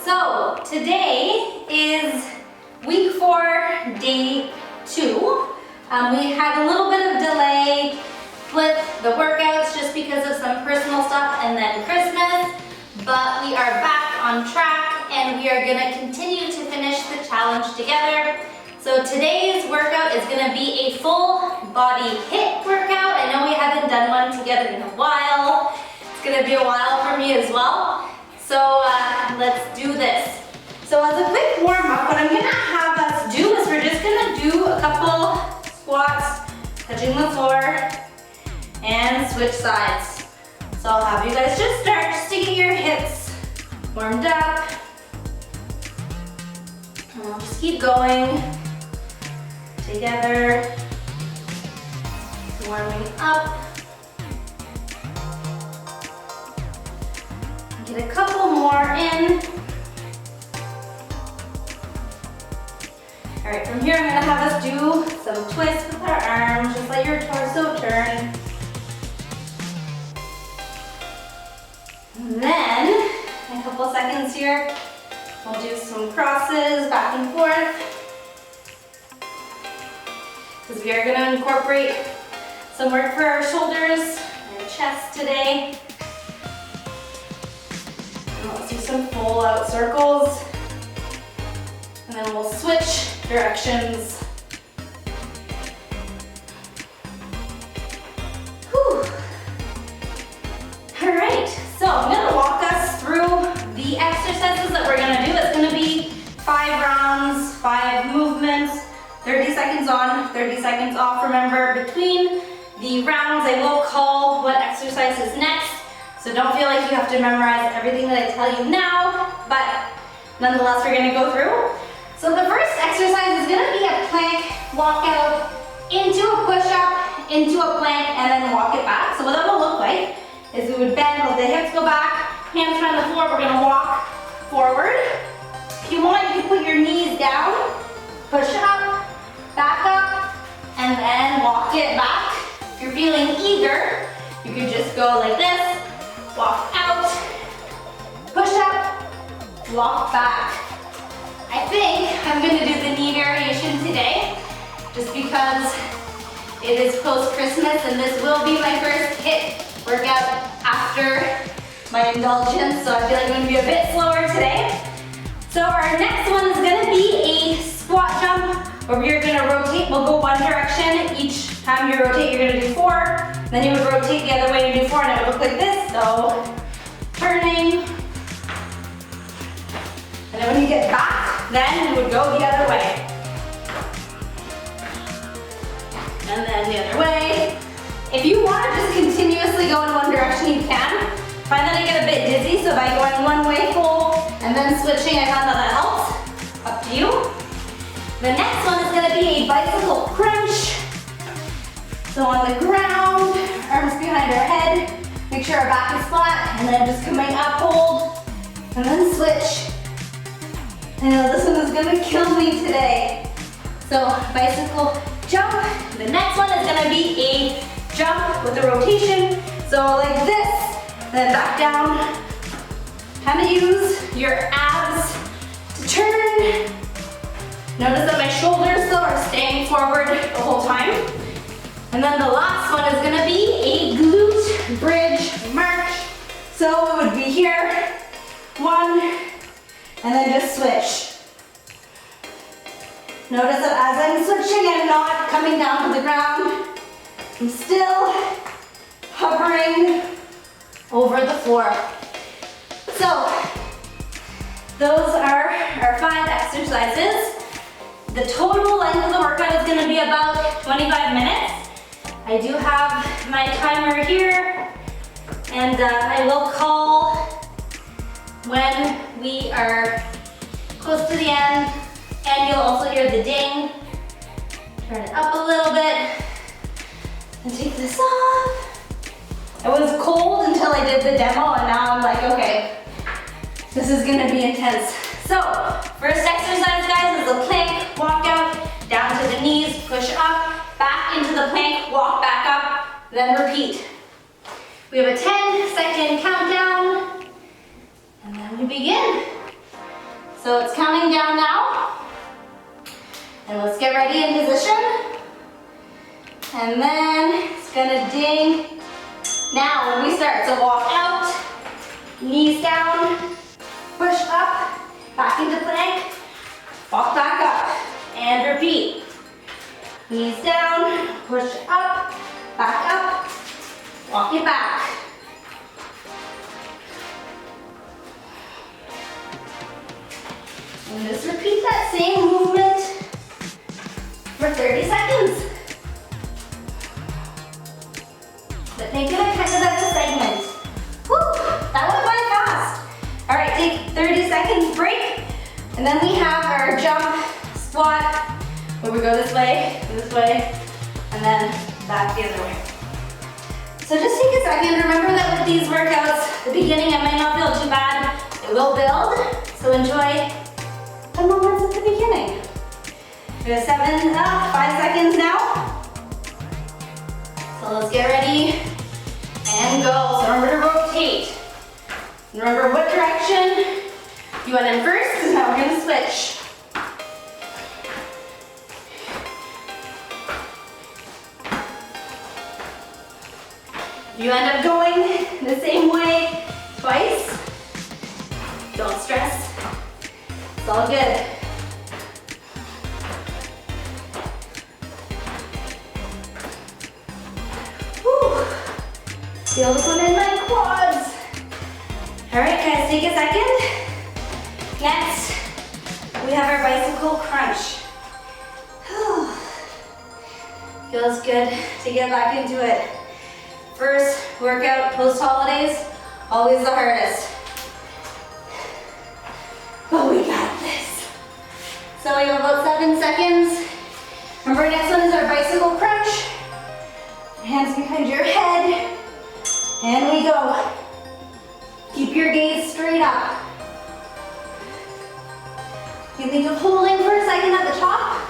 So today is week 4, day 2. We had a little bit of delay with the workouts just because of some personal stuff and then Christmas, but we are back on track and we are gonna continue to finish the challenge together. So today's workout is gonna be a full body HIIT workout. I know we haven't done one together in a while. It's gonna be a while for me as well. So let's do this. So as a quick warm up, what I'm gonna have us do is we're just gonna do a couple squats, touching the floor, and switch sides. So I'll have you guys just start just to get your hips warmed up. And we'll just keep going together, warming up. Get a couple more in. All right, from here I'm gonna have us do some twists with our arms. Just let your torso turn. And then, in a couple seconds here, we'll do some crosses back and forth. Because we are gonna incorporate some work for our shoulders and our chest today. Let's do some full out circles, and then we'll switch directions. Whew. All right, so I'm gonna walk us through the exercises that we're gonna do. It's gonna be 5 rounds, 5 movements, 30 seconds on, 30 seconds off. Remember, between the rounds, I will call what exercise is next. So don't feel like you have to memorize everything that I tell you now, but nonetheless, we're gonna go through. So the first exercise is gonna be a plank walkout into a push-up, into a plank, and then walk it back. So what that will look like is we would bend, let the hips go back, hands are on the floor, we're gonna walk forward. If you want, you can put your knees down, push up, back up, and then walk it back. If you're feeling eager, you could just go like this. Walk out, push up, walk back. I think I'm gonna do the knee variation today, just because it is post-Christmas and this will be my first HIIT workout after my indulgence, so I feel like I'm gonna be a bit slower today. So our next one is gonna be a squat jump, where we're gonna rotate. We'll go one direction. Each time you rotate, you're gonna do 4. Then you would rotate the other way and do 4, and it would look like this. So, turning. And then when you get back, then you would go the other way. And then the other way. If you want to just continuously go in one direction, you can. Find that I get a bit dizzy, so by going one way full and then switching, I found that helps. Up to you. The next one is going to be a bicycle crunch. So on the ground, arms behind our head, make sure our back is flat, and then just coming up, hold, and then switch. I know this one is gonna kill me today. So bicycle jump. The next one is gonna be a jump with a rotation. So like this, then back down. Have to use your abs to turn. Notice that my shoulders still are staying forward the whole time. And then the last one is gonna be a glute bridge march. So it would be here, 1, and then just switch. Notice that as I'm switching, I'm not coming down to the ground. I'm still hovering over the floor. So those are our 5 exercises. The total length of the workout is gonna be about 25 minutes. I do have my timer here, and I will call when we are close to the end, and you'll also hear the ding. Turn it up a little bit, and take this off. It was cold until I did the demo, and now I'm like, okay, this is gonna be intense. So, first exercise, guys, is a plank walkout, down to the knees, push up, back into the plank, walk back up, then repeat. We have a 10-second countdown, and then we begin. So it's counting down now. And let's get ready in position. And then it's gonna ding. Now when we start, so walk out, knees down, push up, back into plank, walk back up, and repeat. Knees down, push up, back up, walk it back. And just repeat that same movement for 30 seconds. But think of it kind of as a segment. Whew, that went by fast. All right, take 30 seconds break. And then we have our jump squat, where we go this way, and then back the other way. So just take a second. Remember that with these workouts, the beginning it might not feel too bad. It will build, so enjoy the moments at the beginning. We have 5 seconds now. So let's get ready and go. So remember to rotate. Remember what direction you went in first, because now we're gonna switch. If you end up going the same way twice, don't stress. It's all good. Whew. Feel this one in my quads. All right, guys, take a second. Next, we have our bicycle crunch. Feels good to get back into it. First workout post-holidays, always the hardest. But we got this. So we have about 7 seconds. Remember, next one is our bicycle crunch. Hands behind your head. And we go. Keep your gaze straight up. You think of holding for a second at the top.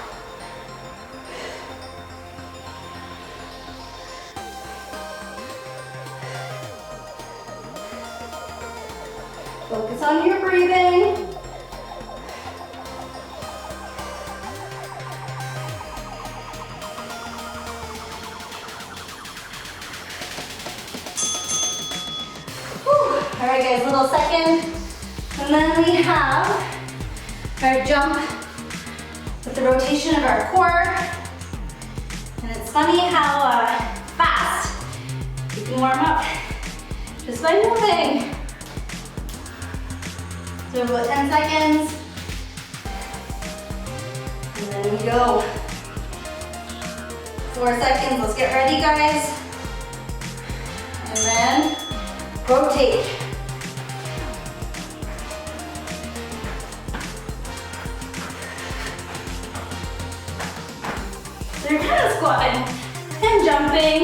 Focus on your breathing. All right, guys, little second. And then we have our jump with the rotation of our core. And it's funny how fast you can warm up just by moving. So about 10 seconds. And then we go. 4 seconds, let's get ready, guys. And then rotate. So you're kind of squatting and jumping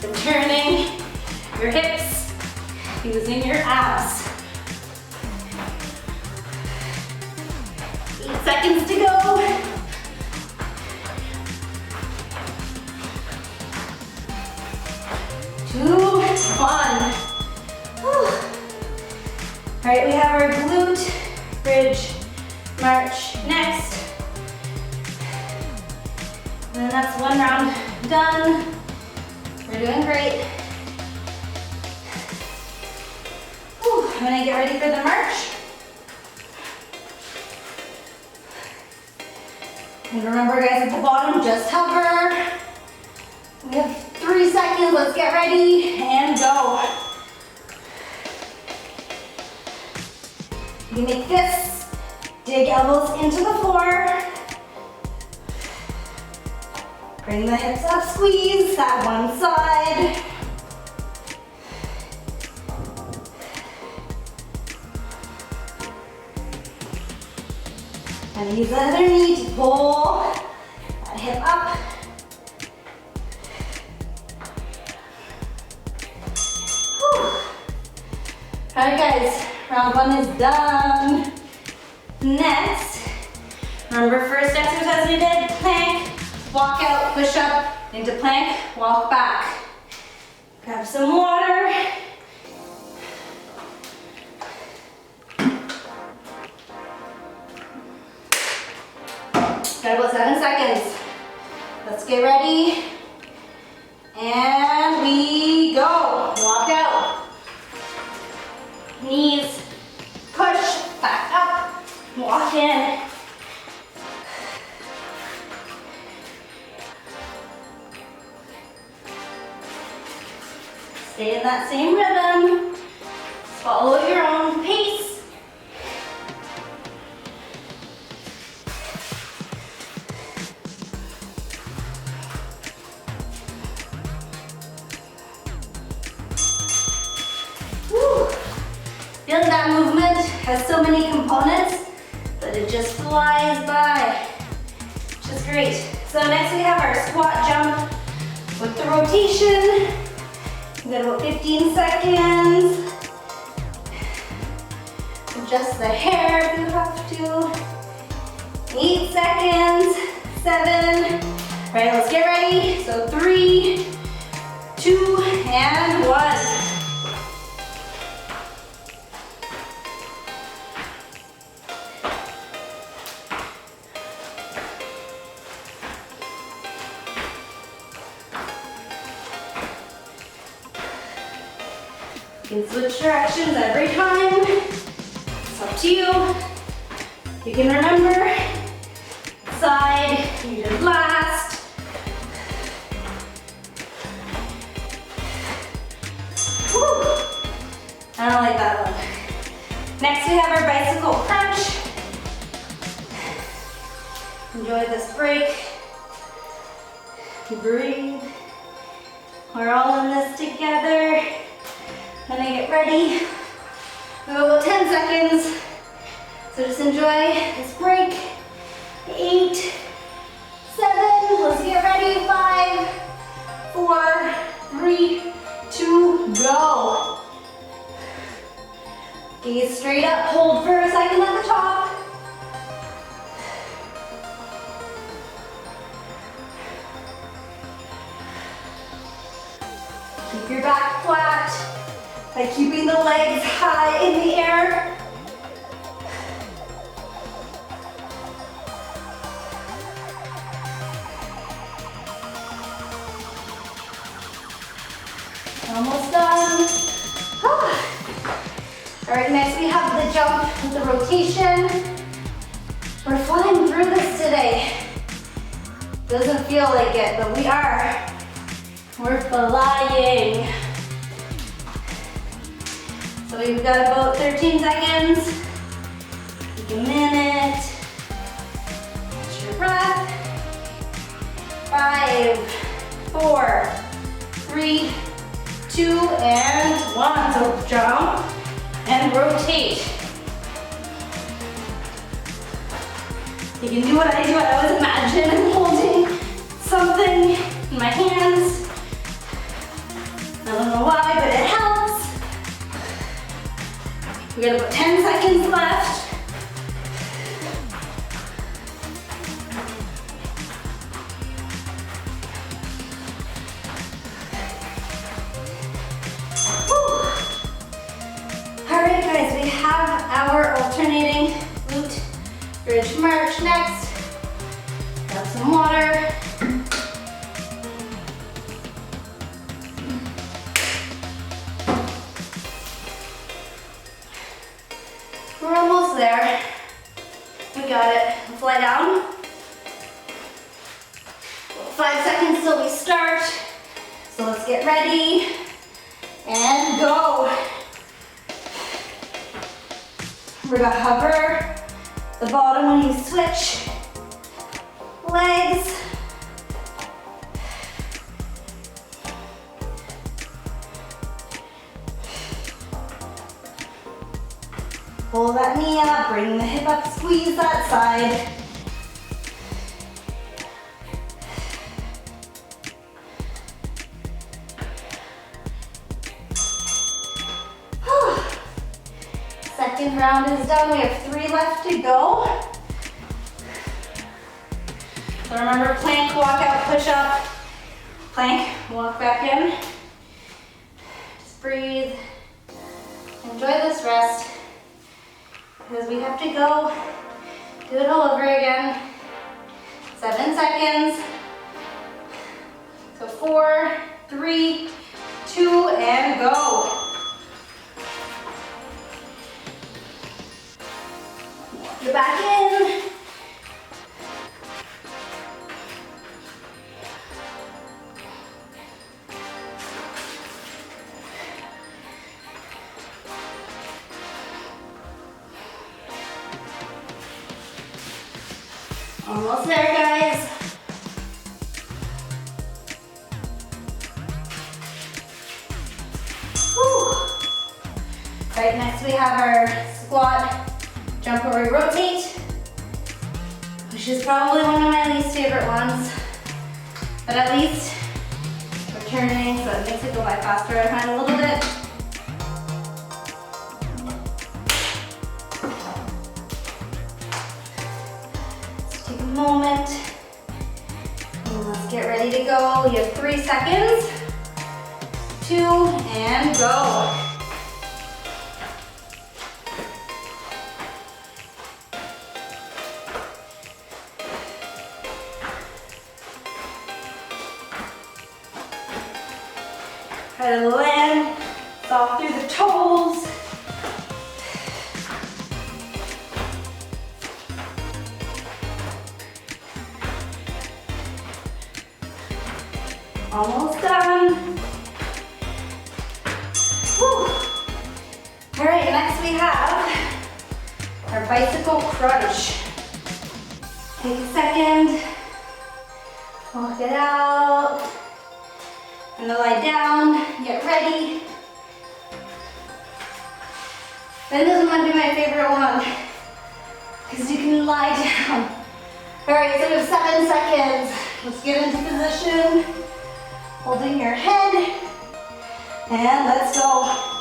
and turning your hips, using your abs. 8 seconds to go. Two, one. Whew. All right, we have our glute bridge march next. And then that's 1 round done. We're doing great. Whew. I'm gonna get ready for the march. And remember, guys, at the bottom, just hover. We have 3 seconds, let's get ready and go. You make this, dig elbows into the floor. Bring the hips up, squeeze that one side. And use the other knee to pull that hip up. Whew. All right, guys, round 1 is done. Next, remember first exercise we did, plank, walk out, push up, into plank, walk back. Grab some water. seconds. Let's get ready. And we go. Walk out. Knees, push, back up, walk in. Stay in that same rhythm. Follow your own pace. Feel that movement has so many components, but it just flies by, which is great. So next we have our squat jump with the rotation. We've got about 15 seconds. Adjust the hair if you have to. 8 seconds, 7. All right, let's get ready. So 3, 2, and 1. You can switch directions every time. It's up to you. You can remember side you did last. Whew. I don't like that one. Next we have our bicycle crunch. Enjoy this break. Breathe. We're all in this together. When I get ready, we have about 10 seconds. So just enjoy this break. 8, 7, let's get ready. 5, 4, 3, 2, go. Gaze straight up, hold for a second at the top. Keep your back flat by keeping the legs high in the air. Almost done. All right, next we have the jump with the rotation. We're flying through this today. Doesn't feel like it, but we are. We're flying. So we've got about 13 seconds. Take a minute. Catch your breath. 5, 4, 3, 2, and 1. So jump and rotate. You can do what I do. I always imagine I'm holding something in my hands. I don't know why, but it helps. We got about 10 seconds left. All right, guys, we have our alternating glute bridge march next. Grab some water. We're almost there. We got it. Let's lie down. 5 seconds till we start. So let's get ready and go. We're gonna hover the bottom when you switch legs. Pull that knee up, bring the hip up, squeeze that side. Second round is done. We have 3 left to go. So remember, plank, walk out, push up, plank, walk back in. Just breathe. Enjoy this rest, because we have to go do it all over again. 7 seconds. So 4, 3, 2, and go. Get back in. Almost there, guys. Whew. Right, next we have our squat, jump where we rotate, which is probably one of my least favorite ones, but at least we're turning, so it makes it go by faster I find a little bit. Let's take a moment, and let's get ready to go. You have 3 seconds, 2, and go. Try to land soft through the toes. Almost done. Whew. All right, next we have our bicycle crunch. Take a second, walk it out. And then lie down, get ready. And this one might be my favorite one, because you can lie down. All right, so we have 7 seconds. Let's get into position, holding your head, and let's go.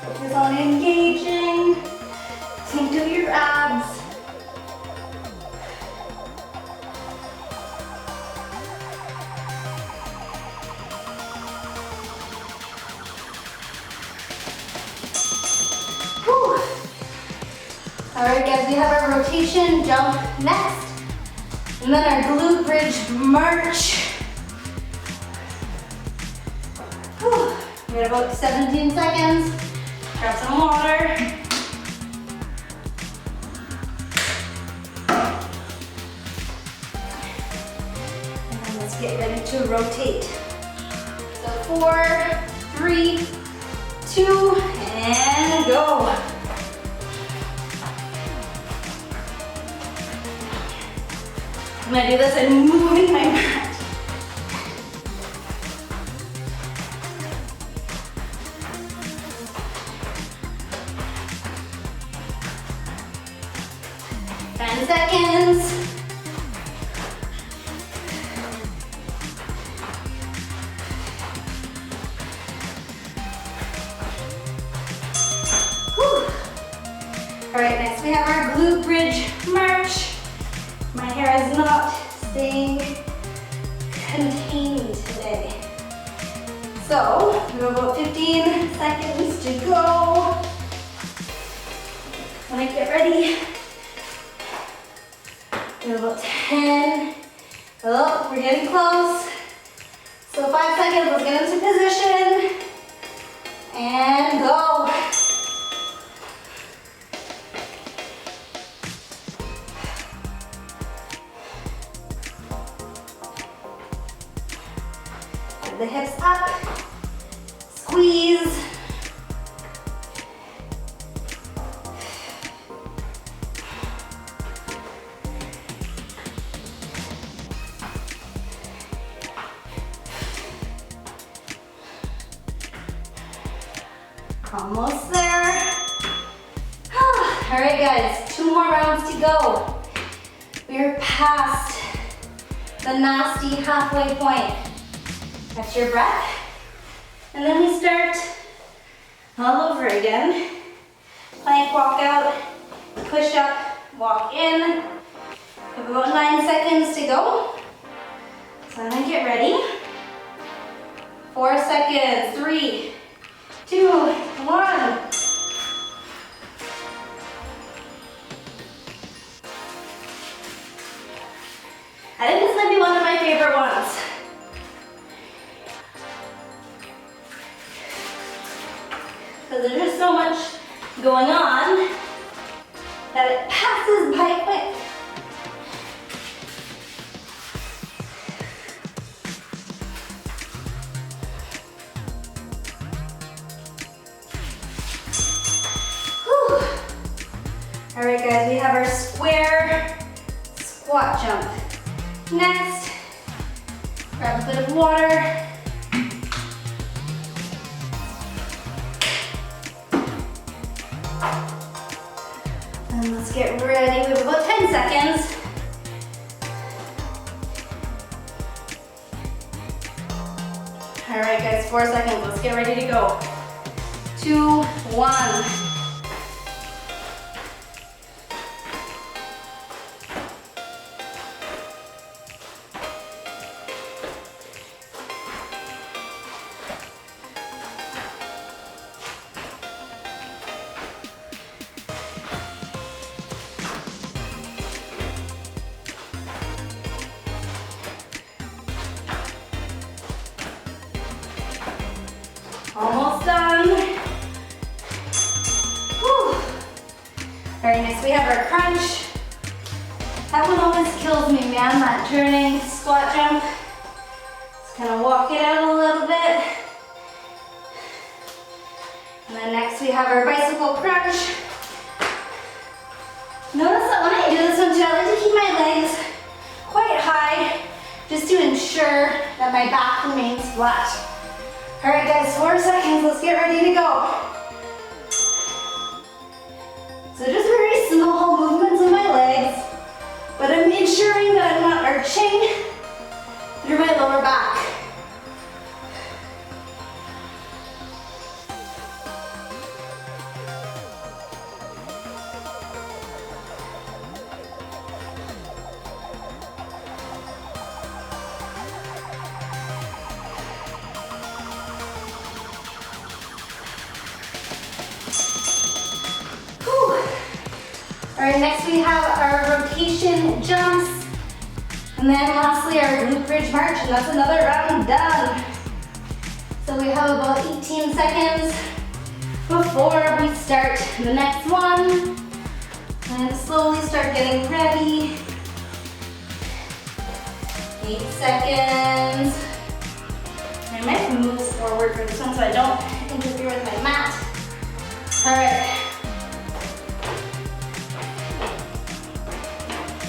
Focus on engaging, think through your abs. Whew. All right, guys, we have our rotation jump next, and then our glute bridge march. Whew. We got about 17 seconds. Grab some water. And then let's get ready to rotate. So 4, 3, 2, and go. I'm gonna do this and moving my mat. Seconds. Whew. All right, next we have our glute bridge march. My hair is not staying contained today. So we have about 15 seconds to go. When I get ready. We have about 10. Oh, we're getting close. So 5 seconds, let's get into position. And go. Get the hips up. Squeeze. Almost there. All right, guys, 2 more rounds to go. We're past the nasty halfway point. Catch your breath. And then we start all over again. Plank walk out, push up, walk in. We have about 9 seconds to go. So I'm gonna get ready. 4 seconds, 3, 2, 1. I think this might be one of my favorite ones. Because there's just so much going on that it passes by quick. Whew. All right, guys, we have our square squat jump. Next, grab a bit of water. And let's get ready. We have about 10 seconds. All right, guys, 4 seconds. Let's get ready to go. 2, 1. Almost done. Whew. All right, next we have our crunch. That one always kills me, man, that turning squat jump. Just kind of walk it out a little bit. And then next we have our bicycle crunch. Notice that when I do this one too, I like to keep my legs quite high just to ensure that my back remains flat. All right, guys, 4 seconds. Let's get ready to go. So just very small movements of my legs, but I'm ensuring that I'm not arching through my lower back. All right, next we have our rotation jumps, and then lastly our glute bridge march, and that's another round done. So we have about 18 seconds before we start the next one, and slowly start getting ready. 8 seconds. I might move forward for this one so I don't interfere with my mat. All right.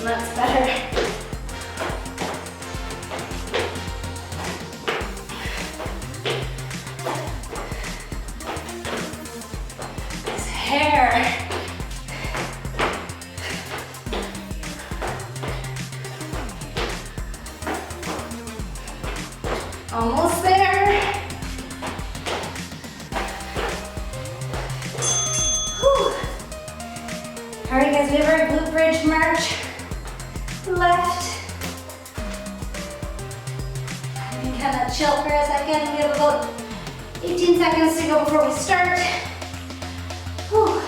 That's better. This hair. Almost there. Whew. All right, guys, we have our glute bridge march. Left. You can kind of chill for a second. We have about 18 seconds to go before we start. Whew.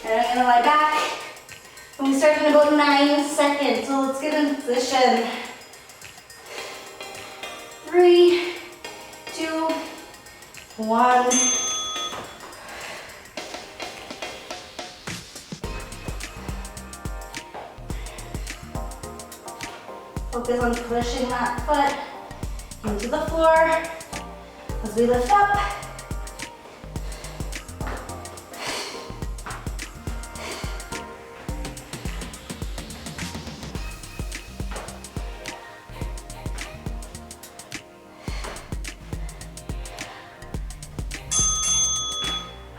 And I'm gonna lie back. And we start in about 9 seconds. So let's get in position. 3, 2, 1. Focus on pushing that foot into the floor as we lift up.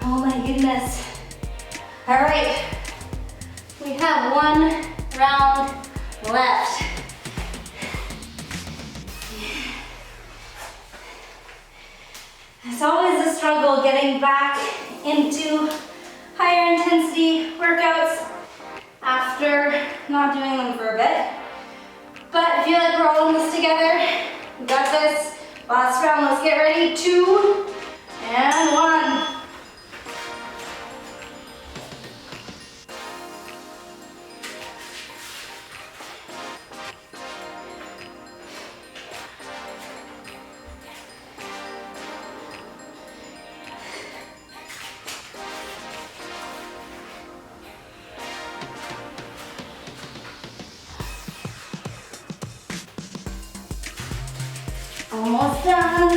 Oh my goodness. All right, we have 1 round left. It's always a struggle getting back into higher intensity workouts after not doing them for a bit. But I feel like we're all in this together. We got this. Last round, let's get ready. 2 and 1. Almost done.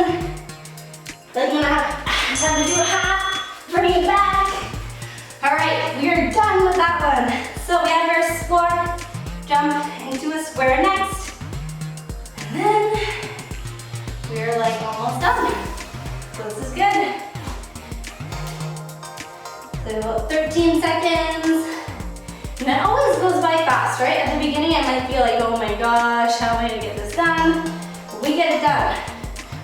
Then you're gonna have time to do half, bring it back. All right, we are done with that one. So we have our squat, jump into a square next. And then we're like almost done. So this is good. So about 13 seconds. And it always goes by fast, right? At the beginning, I might feel like, oh my gosh, how am I gonna get this done? We get it done.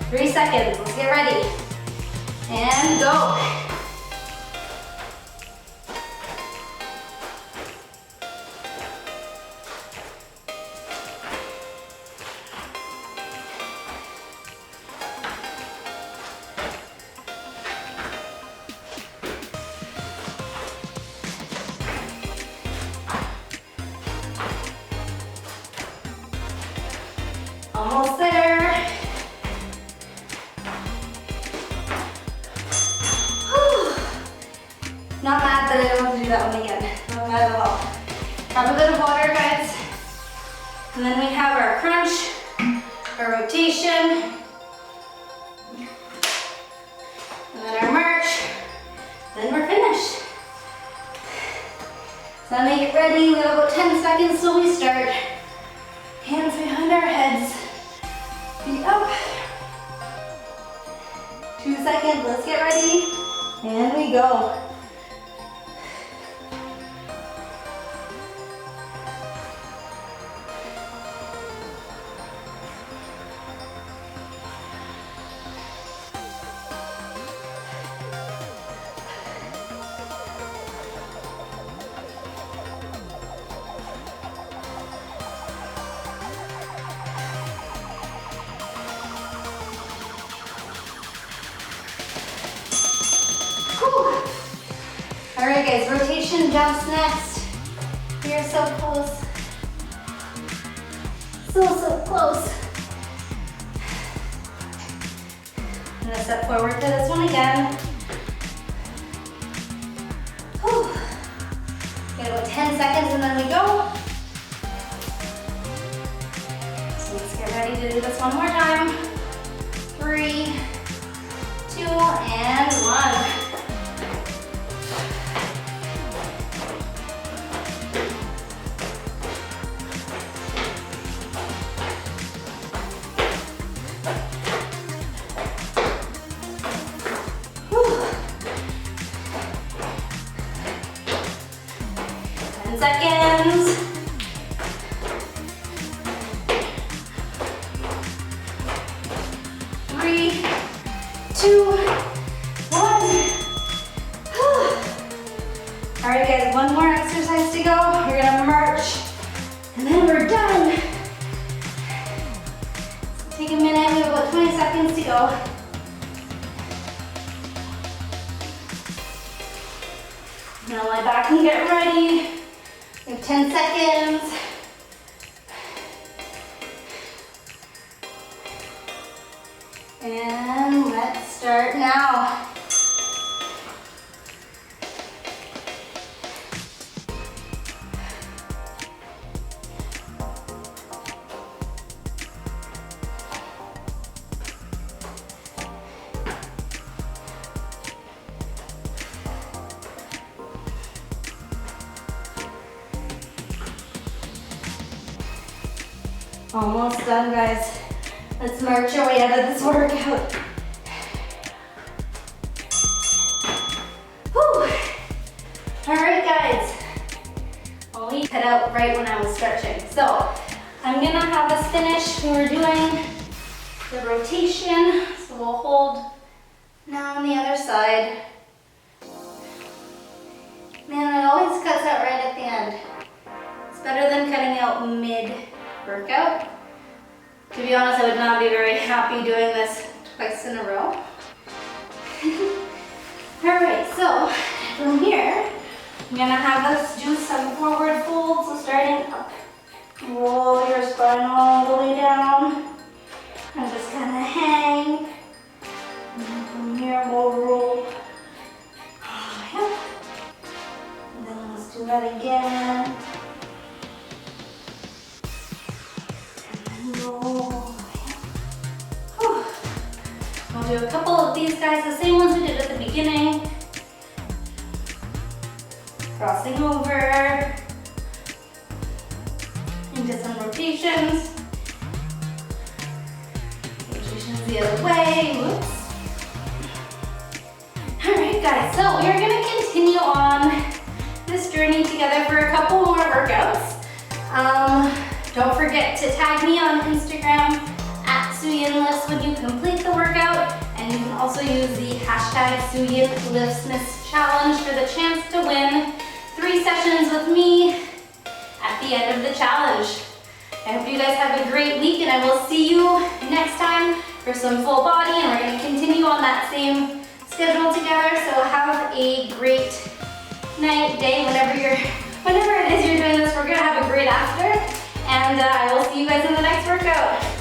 3 seconds, let's get ready. And go. Almost there. Not mad that I don't have to do that one again. Not mad at all. Have a bit of water, guys. And then we have our crunch, our rotation, and then our march. Then we're finished. So now make it ready. We have about 10 seconds till we start. Hands behind our heads. Feet up. 2 seconds. Let's get ready. And we go. All right, guys, rotation jumps next. We are so close. So close. I'm gonna step forward to this one again. Whew. Got about 10 seconds and then we go. So let's get ready to do this one more time. 3, 2, and 1. Seconds. 3, 2, 1. All right, guys, one more exercise to go. We're gonna march, and then we're done. So take a minute. We have about 20 seconds to go. Now lie back and get ready. We have 10 seconds. And let's start now. Almost done, guys. Let's march our way out of this workout. Whew. All right, guys. Only cut out right when I was stretching. So I'm gonna have us finish. We're doing the rotation. So we'll hold now on the other side. Man, it always cuts out right at the end. It's better than cutting out mid workout. To be honest, I would not be very happy doing this twice in a row. Alright, so from here, I'm gonna have us do some forward folds. So starting up, roll your spine all the way down, and just kind of hang. And then from here, we'll roll all the way up. And then let's do that again. And then roll. I'll do a couple of these guys, the same ones we did at the beginning. Crossing over. Into some rotations. Rotations the other way. Whoops. Alright guys, so we are going to continue on this journey together for a couple more workouts. Don't forget to tag me on Instagram at Suyinlifts when you complete the workout, and you can also use the hashtag Suyinliftsmas challenge for the chance to win 3 sessions with me at the end of the challenge. I hope you guys have a great week, and I will see you next time for some full body, and we're going to continue on that same schedule together. So have a great night, day, whenever it is you're doing this. We're going to have a great after, and I will see you guys in the next workout.